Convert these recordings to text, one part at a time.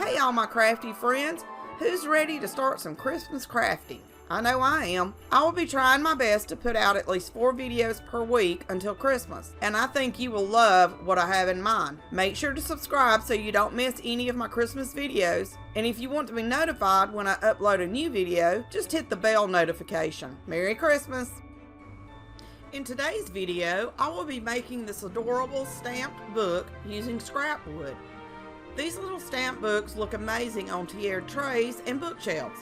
Hey all my crafty friends, who's ready to start some Christmas crafting? I know I am. I will be trying my best to put out at least 4 videos per week until Christmas, and I think you will love what I have in mind. Make sure to subscribe so you don't miss any of my Christmas videos, and if you want to be notified when I upload a new video, just hit the bell notification. Merry Christmas! In today's video, I will be making this adorable stamped book using scrap wood. These little stamp books look amazing on tiered trays and bookshelves.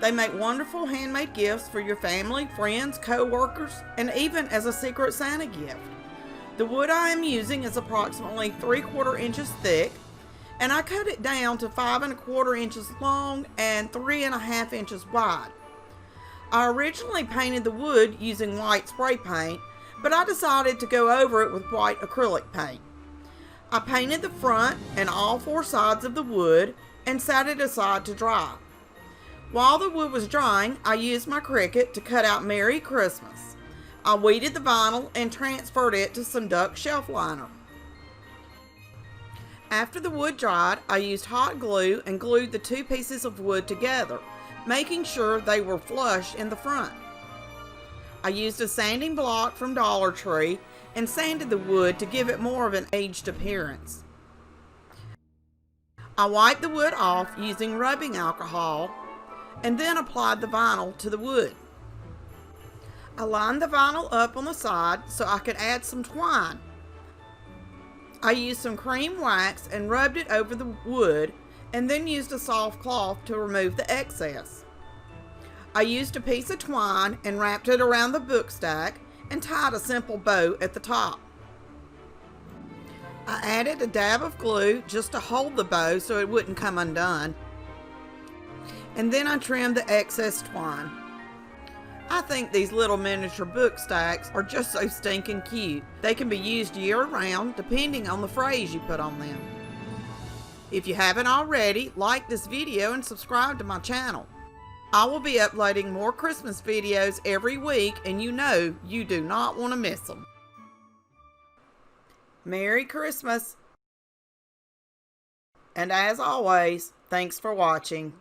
They make wonderful handmade gifts for your family, friends, co-workers, and even as a Secret Santa gift. The wood I am using is approximately 3/4 inches thick, and I cut it down to 5 1/4 inches long and 3 1/2 inches wide. I originally painted the wood using white spray paint, but I decided to go over it with white acrylic paint. I painted the front and all 4 sides of the wood and set it aside to dry. While the wood was drying, I used my Cricut to cut out Merry Christmas. I weeded the vinyl and transferred it to some duck shelf liner. After the wood dried, I used hot glue and glued the 2 pieces of wood together, making sure they were flush in the front. I used a sanding block from Dollar Tree and sanded the wood to give it more of an aged appearance. I wiped the wood off using rubbing alcohol and then applied the vinyl to the wood. I lined the vinyl up on the side so I could add some twine. I used some cream wax and rubbed it over the wood and then used a soft cloth to remove the excess. I used a piece of twine and wrapped it around the book stack and tied a simple bow at the top. I added a dab of glue just to hold the bow so it wouldn't come undone. And then I trimmed the excess twine. I think these little miniature book stacks are just so stinking cute. They can be used year round depending on the phrase you put on them. If you haven't already, like this video and subscribe to my channel. I will be uploading more Christmas videos every week, and you know you do not want to miss them. Merry Christmas! And as always, thanks for watching.